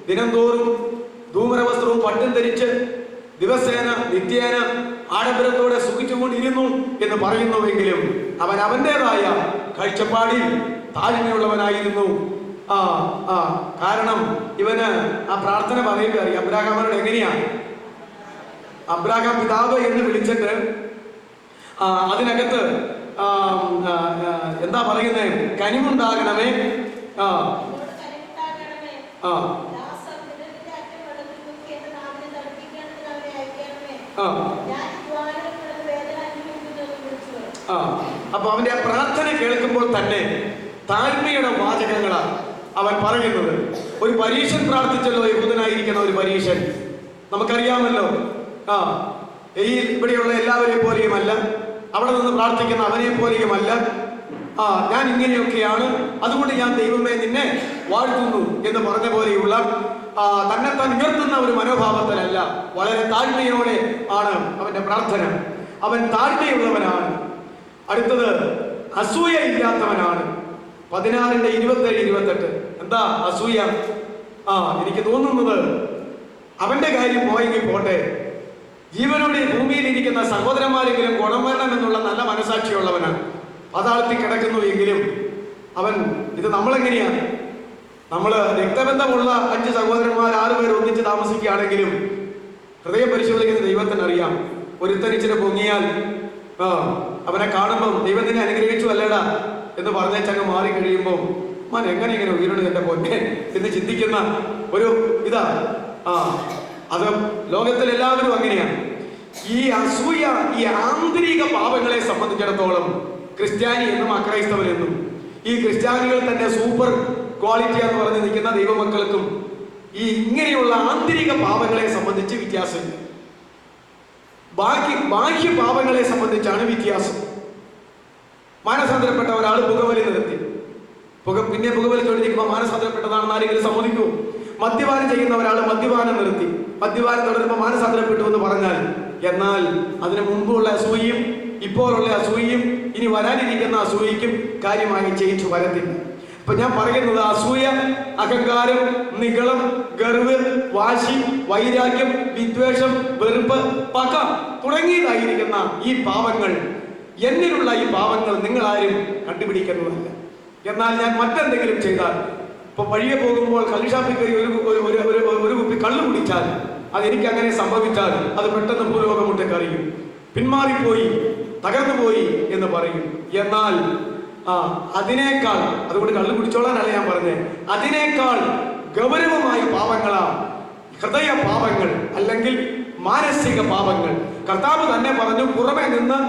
ദിനംതോറും ധൂമ്രവസ്ത്രവും പട്ടും ധരിച്ച് ദിവസേന നിത്യേന ആഡംബരത്തോടെ സുഖിച്ചുകൊണ്ടിരുന്നു എന്ന് പറയുന്നുവെങ്കിലും അവൻ അവൻ്റെതായ കാഴ്ചപ്പാടിൽ താഴ്മയുള്ളവനായിരുന്നു. കാരണം ഇവന് ആ പ്രാർത്ഥന പറയുമ്പോൾ അറിയാം അബ്രാഹാമിനോട് എങ്ങനെയാണ് അബ്രാഹാം പിതാവ് എന്ന് വിളിച്ചിട്ട് അതിനകത്ത് എന്താ പറയുന്നത്? കനിവുണ്ടാകണമേ. ആ ആ അപ്പൊ അവന്റെ ആ പ്രാർത്ഥന കേൾക്കുമ്പോൾ തന്നെ താഴ്മയുടെ വാചകങ്ങളാണ് അവൻ പറയുന്നത്. ഒരു പരീക്ഷൻ പ്രാർത്ഥിച്ചല്ലോ, യഹൂദനായിരിക്കുന്ന ഒരു പരീക്ഷൻ, നമുക്കറിയാമല്ലോ. ഈ ഇവിടെയുള്ള എല്ലാവരെയും പോലെയുമല്ല, അവിടെ നിന്ന് പ്രാർത്ഥിക്കുന്ന അവനെ പോലെയുമല്ല. ഞാൻ ഇങ്ങനെയൊക്കെയാണ്, അതുകൊണ്ട് ഞാൻ ദൈവമേ നിന്നെ വാഴ്ത്തുന്നു എന്ന് പറഞ്ഞ പോലെയുള്ള തന്നെത്താൻ ഉയർത്തുന്ന ഒരു മനോഭാവത്തിലല്ല, വളരെ താഴ്മയോടെ ആണ് അവന്റെ പ്രാർത്ഥന. അവൻ താഴ്മയുള്ളവനാണ്. അടുത്തത് അസൂയ ഇല്ലാത്തവനാണ്. 16:27-28. എന്താ അസൂയ? എനിക്ക് തോന്നുന്നത് അവന്റെ കാര്യം പോയെങ്കിൽ പോട്ടെ, ജീവനോടെ ഭൂമിയിൽ ഇരിക്കുന്ന സഹോദരന്മാരെങ്കിലും ഗുണം വരണം എന്നുള്ള നല്ല മനസാക്ഷിയുള്ളവനാണ്. പാതാളത്തിൽ കിടക്കുന്നു എങ്കിലും അവൻ, ഇത് നമ്മളെങ്ങനെയാണ്, നമ്മള് രക്തബന്ധമുള്ള 5 സഹോദരന്മാർ 6 പേർ ഒന്നിച്ച് താമസിക്കുകയാണെങ്കിലും ഹൃദയം പരിശോധിക്കുന്ന ദൈവത്തിന് അറിയാം. ഒരുത്തനിച്ചിട്ട് പൊങ്ങിയാൽ അവനെ കാണുമ്പം ദൈവത്തിനെ അനുഗ്രഹിച്ചു അല്ലേടാ എന്ന് പറഞ്ഞേച്ചങ്ങ് മാറി കഴിയുമ്പോൾ മാൻ എങ്ങനെ ഇങ്ങനെ ഉയരണു എന്റെ പൊന്നെ എന്ന് ചിന്തിക്കുന്ന ഒരു ഇതാ. അത് ലോകത്തിൽ എല്ലാവരും അങ്ങനെയാണ്. ഈ അസൂയ, ഈ ആന്തരിക പാപങ്ങളെ സംബന്ധിച്ചിടത്തോളം ക്രിസ്ത്യാനി എന്നും അക്രൈസ്തവരെന്നും ഈ ക്രിസ്ത്യാനികൾ തന്നെ സൂപ്പർ ക്വാളിറ്റി എന്ന് പറഞ്ഞ് നിൽക്കുന്ന ദൈവമക്കൾക്കും ഈ ഇങ്ങനെയുള്ള ആന്തരിക പാപങ്ങളെ സംബന്ധിച്ച് വ്യത്യാസമില്ല. ബാഹ്യ പാപങ്ങളെ സംബന്ധിച്ചാണ് വ്യത്യാസം. മാനസാന്തരപ്പെട്ട ഒരാൾ പുകവലി നിർത്തി, പിന്നെ പുകവലി തൊഴിലിരിക്കുമ്പോൾ മാനസാന്തരപ്പെട്ടതാണെന്ന് ആരെങ്കിലും സമ്മതിക്കുമോ? മദ്യപാനം ചെയ്യുന്ന ഒരാൾ മദ്യപാനം നിർത്തി, മദ്യപാനം തുടരുമ്പോൾ മാനസാന്തരപ്പെട്ടു എന്ന് പറഞ്ഞാൽ, എന്നാൽ അതിന് മുമ്പുള്ള അസൂയയും ഇപ്പോഴുള്ള അസൂയയും ഇനി വരാനിരിക്കുന്ന അസൂയയ്ക്കും കാര്യമായി ചെയ്യിച്ചു വരത്തില്ല. അപ്പൊ ഞാൻ പറയുന്നത്, അസൂയ, അഹങ്കാരം, നിഗളം, ഗർവ്, വാശി, വൈരാഗ്യം, വിദ്വേഷം, വെറുപ്പ്, പക തുടങ്ങിയതായിരിക്കുന്ന ഈ പാവങ്ങൾ, എന്നിലുള്ള ഈ പാവങ്ങൾ നിങ്ങളാരും കണ്ടുപിടിക്കുന്നതല്ല. എന്നാൽ ഞാൻ മറ്റെന്തെങ്കിലും ചെയ്താൽ, ഇപ്പൊ വഴിയെ പോകുമ്പോൾ കള്ളുഷാപ്പിൽ കയറി ഒരു കുപ്പി കള്ളു കുടിച്ചാൽ, അതെനിക്ക് അങ്ങനെ സംഭവിച്ചാൽ അത് പെട്ടെന്ന് ഭൂലോകമുട്ടേക്ക് അറിയും, പിന്മാറിപ്പോയി, തകർന്നു പോയി എന്ന് പറയും. എന്നാൽ അതിനേക്കാൾ, അതുകൊണ്ട് കള്ളു കുടിച്ചോളാനല്ല ഞാൻ പറഞ്ഞത്, അതിനേക്കാൾ ഗൗരവമായ പാപങ്ങളാണ് ഹൃദയ പാപങ്ങൾ അല്ലെങ്കിൽ മാനസിക പാപങ്ങൾ. കർത്താവ് തന്നെ പറഞ്ഞു, പുറമെ നിന്ന്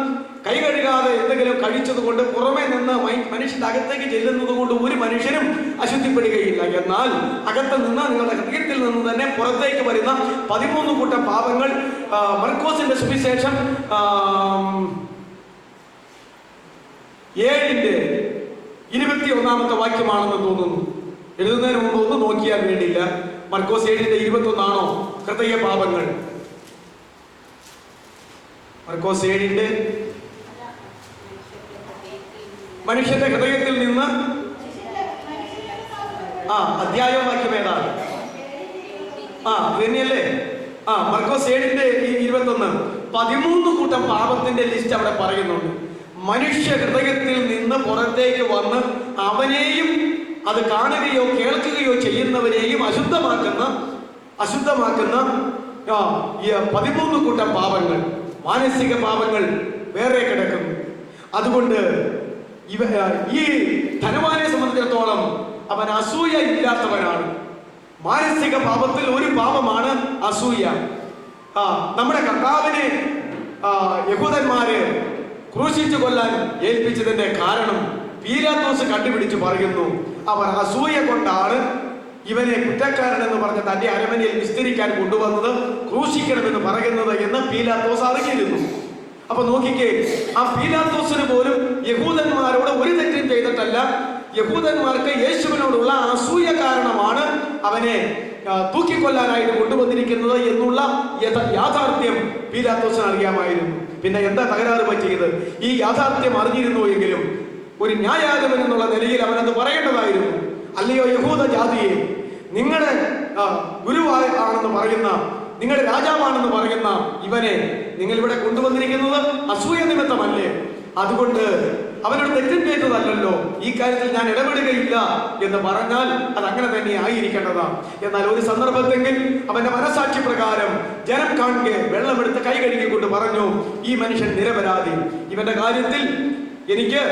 കൈ കഴുകാതെ എന്തെങ്കിലും കഴിച്ചത് കൊണ്ട്, പുറമെ നിന്ന് മനുഷ്യന്റെ അകത്തേക്ക് ചെല്ലുന്നത് കൊണ്ട് ഒരു മനുഷ്യനും അശുദ്ധിപ്പെടുകയില്ല. എന്നാൽ അകത്ത് നിന്ന്, നിങ്ങളുടെ ഹൃദയത്തിൽ നിന്ന് തന്നെ പുറത്തേക്ക് വരുന്ന 13 കൂട്ടം പാപങ്ങൾ മർക്കോസിന്റെ സുവിശേഷം 7:21 വാക്യമാണെന്ന് തോന്നുന്നു. എഴുതുന്നതിന് മുമ്പ് ഒന്ന് നോക്കിയാൽ വേണ്ടിയില്ല. മർക്കോസ് 7:21 ഹൃദയ പാപങ്ങൾ? മർക്കോസ് 7 മനുഷ്യന്റെ ഹൃദയത്തിൽ നിന്ന് അധ്യായ വാക്യം ഏതാണ്? തന്നെയല്ലേ? മർക്കോസ് 7:21 13 കൂട്ടം പാപത്തിന്റെ ലിസ്റ്റ് അവിടെ പറയുന്നുണ്ട്. മനുഷ്യ ഹൃദയത്തിൽ നിന്ന് പുറത്തേക്ക് വന്ന് അവനെയും അത് കാണുകയോ കേൾക്കുകയോ ചെയ്യുന്നവരെയും അശുദ്ധമാക്കുന്ന 13 കൂട്ടം പാപങ്ങൾ, മാനസിക പാപങ്ങൾ വേറെ കിടക്കുന്നു. അതുകൊണ്ട് ഈ ധനവാനെ സംബന്ധിച്ചിടത്തോളം അവൻ അസൂയ ഇല്ലാത്തവനാണ്. മാനസിക പാപത്തിൽ ഒരു പാപമാണ് അസൂയ. നമ്മുടെ കർത്താവിനെ യഹൂദന്മാര് ക്രൂശിച്ചു കൊല്ലാൻ ഏൽപ്പിച്ചതിന്റെ കാരണം പീലാത്തോസ് കണ്ടുപിടിച്ച് പറയുന്നു, അവർ അസൂയ കൊണ്ടാണ് ഇവനെ കുറ്റക്കാരൻ എന്ന് പറഞ്ഞ് തന്റെ അരമനയിൽ വിസ്തരിക്കാൻ കൊണ്ടുവന്നത്, ക്രൂശിക്കണമെന്ന് പറയുന്നത് എന്ന് പീലാത്തോസ് അറിഞ്ഞിരുന്നു. അപ്പൊ നോക്കിക്കേ, ആ പീലാത്തോസിന് പോലും യഹൂദന്മാരോട് ഒരു തെറ്റും ചെയ്തിട്ടല്ല, യഹൂദന്മാർക്ക് യേശുവിനോടുള്ള അസൂയ കാരണമാണ് അവനെ തൂക്കിക്കൊല്ലാനായിട്ട് കൊണ്ടുവന്നിരിക്കുന്നത് എന്നുള്ള യാഥാർത്ഥ്യം പീലാത്തോസിന് അറിയാമായിരുന്നു. പിന്നെ എന്താ തകരാറ് പറ്റിയത്? ഈ യാഥാർത്ഥ്യം അറിഞ്ഞിരുന്നു എങ്കിലും ഒരു ന്യായാധിപൻ എന്നുള്ള നിലയിൽ അവനത് പറയേണ്ടതായിരുന്നു. അല്ലയോ യഹൂദ ജാതിയെ, നിങ്ങളുടെ ഗുരുവാണെന്ന് പറയുന്ന, നിങ്ങളുടെ രാജാവാണെന്ന് പറയുന്ന ഇവനെ നിങ്ങൾ ഇവിടെ കൊണ്ടുവന്നിരിക്കുന്നത് അസൂയ നിമിത്തമല്ലേ? അതുകൊണ്ട് അവനോട് തെറ്റും ചെയ്തതല്ലോ, ഈ കാര്യത്തിൽ ഞാൻ ഇടപെടുകയില്ല എന്ന് പറഞ്ഞാൽ അത് അങ്ങനെ തന്നെ ആയിരിക്കേണ്ടതാണ്. എന്നാൽ ഒരു സന്ദർഭത്തെങ്കിൽ അവന്റെ മനസാക്ഷി പ്രകാരം ജനം കാണുക വെള്ളമെടുത്ത് കൈ കഴുകിക്കൊണ്ട് പറഞ്ഞു, ഈ മനുഷ്യൻ നിരപരാധി, ഇവന്റെ കാര്യത്തിൽ എനിക്ക്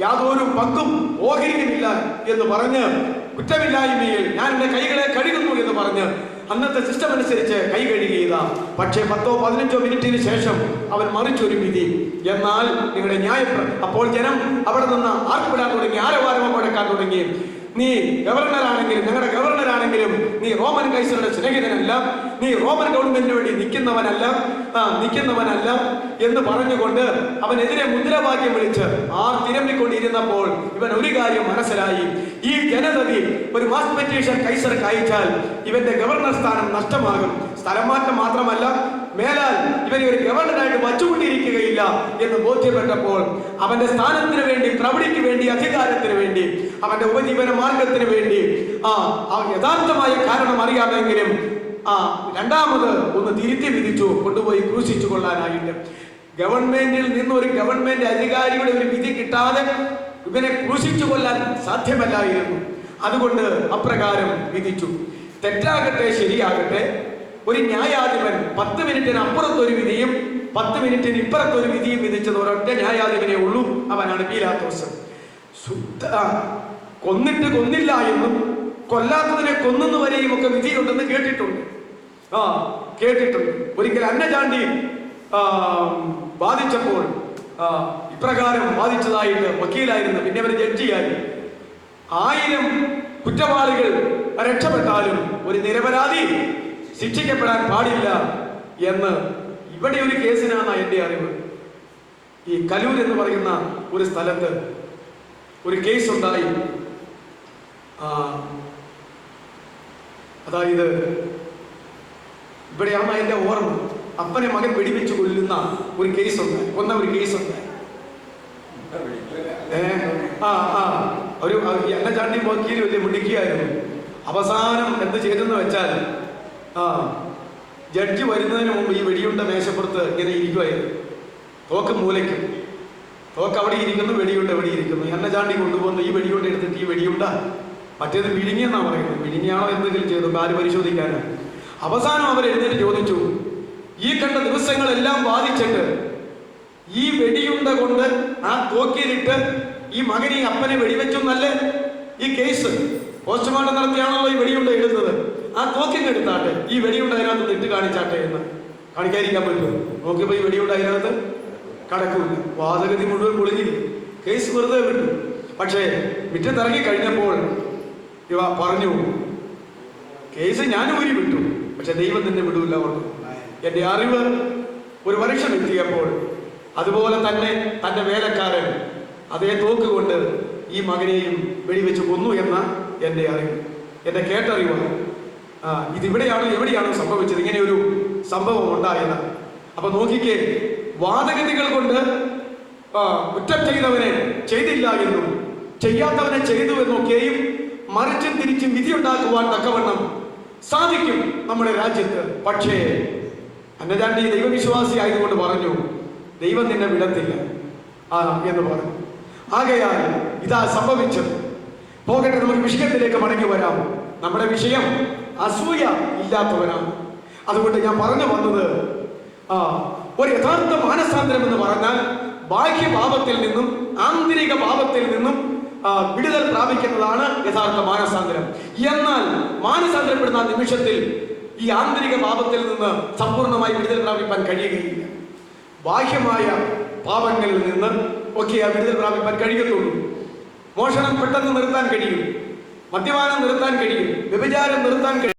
യാതൊരു പങ്കും ഓഹരിയുമില്ല എന്ന് പറഞ്ഞ് കുറ്റമില്ലായ്മയിൽ ഞാൻ എൻ്റെ കൈകളെ കഴുകുന്നു എന്ന് പറഞ്ഞ് അന്നത്തെ സിസ്റ്റം അനുസരിച്ച് കൈ കഴുകിയത. പക്ഷേ 10-15 മിനിറ്റിന് ശേഷം അവൻ മറിച്ചൊരു വിധി. എന്നാൽ നിങ്ങളുടെ അപ്പോൾ ജനം അവിടെ നിന്ന് ആർപ്പിടാൻ തുടങ്ങി, ആരവാരമം മുടക്കാൻ തുടങ്ങി. നീ ഗവർണറാണെങ്കിലും, ഞങ്ങളുടെ ഗവർണറാണെങ്കിലും നീ റോമൻ കൈസറുടെ സ്നേഹിതനല്ല, നീ റോമൻ ഗവൺമെന്റിന് വേണ്ടി നിൽക്കുന്നവനല്ല എന്ന് പറഞ്ഞുകൊണ്ട് അവനെതിരെ മുദ്രാവാക്യം വിളിച്ച് തിരമ്പിക്കൊണ്ടിരുന്നപ്പോൾ ഇവൻ ഒരു കാര്യം മനസ്സിലായി. ഈ ജനതതി ഒരു മാസ് പെറ്റീഷൻ കൈസർക്ക് അയച്ചാൽ ഇവന്റെ ഗവർണർ സ്ഥാനം നഷ്ടമാകും. സ്ഥലം മാറ്റം മാത്രമല്ല, മേലാൽ ഇവനെ ഒരു ഗവർണറായിട്ട് വച്ചുകൊണ്ടിരിക്കുകയില്ല എന്ന് ബോധ്യപ്പെട്ടപ്പോൾ അവന്റെ സ്ഥാനത്തിന് വേണ്ടി, പ്രവൃത്തിക്ക് വേണ്ടി, അധികാരത്തിന് വേണ്ടി, അവന്റെ ഉപജീവന മാർഗത്തിന് വേണ്ടി യഥാർത്ഥമായ കാരണം അറിയാമെങ്കിലും രണ്ടാമത് ഒന്ന് തിരുത്തി വിധിച്ചു, കൊണ്ടുപോയി ക്രൂശിച്ചു കൊള്ളാനായിട്ട്. ഗവൺമെന്റിൽ നിന്ന് ഒരു ഗവൺമെന്റ് അധികാരിയുടെ ഒരു വിധി കിട്ടാതെ ഇവനെ ക്രൂശിച്ചു കൊല്ലാൻ സാധ്യമല്ലായിരുന്നു. അതുകൊണ്ട് അപ്രകാരം വിധിച്ചു. തെറ്റാകട്ടെ ശരിയാകട്ടെ, ഒരു ന്യായാധിപൻ 10 മിനിറ്റിന് അപ്പുറത്തൊരു വിധിയും 10 മിനിറ്റിന് ഇപ്പുറത്തൊരു വിധിയും വിധിച്ചത് ഒരൊറ്റ ന്യായാധിപനെ ഉള്ളൂ. അവനാണ് പീലാത്തോസ്. കൊന്നിട്ട് കൊന്നില്ല എന്നും കൊല്ലാത്തതിനെ കൊന്നെന്ന് വരെയും ഒക്കെ വിധിയുണ്ടെന്ന് കേട്ടിട്ടുണ്ട്. ഒരിക്കൽ അന്നചാണ്ടി ബാധിച്ചപ്പോൾ ഇപ്രകാരം ബാധിച്ചതായിട്ട് വക്കീലായിരുന്നു, പിന്നെ അവര് ജഡ്ജിയായി. 1000 കുറ്റവാളികൾ രക്ഷപ്പെട്ടാലും ഒരു നിരപരാധി ശിക്ഷിക്കപ്പെടാൻ പാടില്ല എന്ന് ഇവിടെ ഒരു കേസിനാണ് എൻ്റെ അറിവ്. ഈ കലൂർ എന്ന് പറയുന്ന ഒരു സ്ഥലത്ത് ഒരു കേസ് ഉണ്ടായി. അതായത് ഇവിടെയാണ് എൻ്റെ ഓർമ്മ. അപ്പനെ മകൻ വെടിവെച്ച് കൊല്ലുന്ന ഒരു കേസ് ഉണ്ടായി, ഒരു കേസ് ഉണ്ടായി. ഒരു അന്നചാണ്ടി വക്കീൽ വലിയ മുടിക്കുകയായിരുന്നു. അവസാനം എന്ത് ചെയ്തെന്ന് വെച്ചാൽ ജഡ്ജി വരുന്നതിന് മുമ്പ് ഈ വെടിയുണ്ട മേശപ്പുറത്ത് ഇങ്ങനെ ഇരിക്കുമായിരുന്നു. തോക്ക് മൂലയ്ക്കും, തോക്ക് അവിടെ ഇരിക്കുന്നു, വെടിയുണ്ട എവിടെ ഇരിക്കുന്നു. അന്നചാണ്ടി കൊണ്ടുപോകുന്ന ഈ വെടിയുണ്ട എടുത്തിട്ട് ഈ വെടിയുണ്ട മറ്റേത് വിഴുങ്ങിയെന്നാണ് പറയുന്നത്. വിഴുങ്ങിയാണോ എന്തെങ്കിലും ചെയ്തു കാല് പരിശോധിക്കാനോ. അവസാനം അവർ എഴുന്നേറ്റ് ചോദിച്ചു, ഈ കണ്ട ദിവസങ്ങളെല്ലാം ബാധിച്ചിട്ട് ഈ വെടിയുണ്ട കൊണ്ട് തോക്കിയിലിട്ട് ഈ മകനെ അപ്പനെ വെടിവെച്ചെന്നല്ലേ ഈ കേസ്? പോസ്റ്റ്മോർട്ടം നടത്തിയാണല്ലോ ഈ വെടിയുണ്ട എടുത്തത്. തോക്കിങ് എടുത്താട്ടെ, ഈ വെടിയുണ്ട അതിനകത്ത് ഇട്ട് കാണിച്ചാട്ടെ എന്ന്. കാണിക്കാതിരിക്കാൻ പറ്റുമോ? നോക്കിയപ്പോ ഈ വെടിയുണ്ട അതിനകത്ത് കടക്കൂല. വാദഗതി മുഴുവൻ പൊളിഞ്ഞില്ല, കേസ് വെറുതെ വിട്ടു. പക്ഷേ മുറ്റത്തിറങ്ങി കഴിഞ്ഞപ്പോൾ ഇവ പറഞ്ഞു, കേസ് ഞാൻ ഊരി വിട്ടു, പക്ഷെ ദൈവം തന്നെ വിടൂല്ല പറഞ്ഞു. എൻ്റെ അറിവ് ഒരു വർഷം എത്തിയപ്പോൾ അതുപോലെ തന്നെ തൻ്റെ വേലക്കാരൻ അതേ തോക്ക് കൊണ്ട് ഈ മകനെയും വെടിവെച്ച് കൊന്നു എന്ന എൻ്റെ അറിവ്, എൻ്റെ കേട്ടറിവാണ്. ഇതിവിടെയാണ് എവിടെയാണ് സംഭവിച്ചത് ഇങ്ങനെ ഒരു സംഭവം ഉണ്ടായത്. അപ്പൊ നോക്കിക്കേ, വാദഗതികൾ കൊണ്ട് കുറ്റം ചെയ്തവനെ ചെയ്തില്ല എന്നും ചെയ്യാത്തവനെ ചെയ്തു എന്നൊക്കെയും മറിച്ചും തിരിച്ചും വിധിയുണ്ടാക്കുവാൻ തക്കവണ്ണം സാധിക്കും നമ്മുടെ രാജ്യത്ത്. പക്ഷേ അന്നചാണ്ടി ദൈവവിശ്വാസി ആയതുകൊണ്ട് പറഞ്ഞു, ദൈവം നിന്നെ വിടത്തില്ല എന്ന് പറഞ്ഞു. ആകയാൽ ഇതാ സംഭവിച്ചത്. പോകട്ടെ, നമുക്ക് വിഷയത്തിലേക്ക് മടങ്ങി വരാം. നമ്മുടെ വിഷയം അസൂയ ഇല്ലാത്തവനാണ്. അതുകൊണ്ട് ഞാൻ പറഞ്ഞു വന്നത്, ഒരു യഥാർത്ഥ മാനസാന്തരം എന്ന് പറഞ്ഞാൽ ബാഹ്യഭാവത്തിൽ നിന്നും ആന്തരിക ഭാവത്തിൽ നിന്നും വിടുതൽ പ്രാപിക്കുന്നതാണ് യഥാർത്ഥ മാനസാന്തരം. എന്നാൽ മാനസാന്തരപ്പെടുന്ന നിമിഷത്തിൽ ഈ ആന്തരിക ഭാവത്തിൽ നിന്ന് സമ്പൂർണ്ണമായി വിടുതൽ പ്രാപിക്കാൻ കഴിയുകയില്ല. ബാഹ്യമായ പാപങ്ങളിൽ നിന്ന് ഒക്കെ ആ വിടുതൽ പ്രാപിക്കാൻ കഴിയത്തുള്ളൂ. മോഷണം പെട്ടെന്ന് നിർത്താൻ കഴിയും, മദ്യപാനം നിർത്താൻ കഴിയും, വ്യഭിചാരം നിർത്താൻ കഴിയും.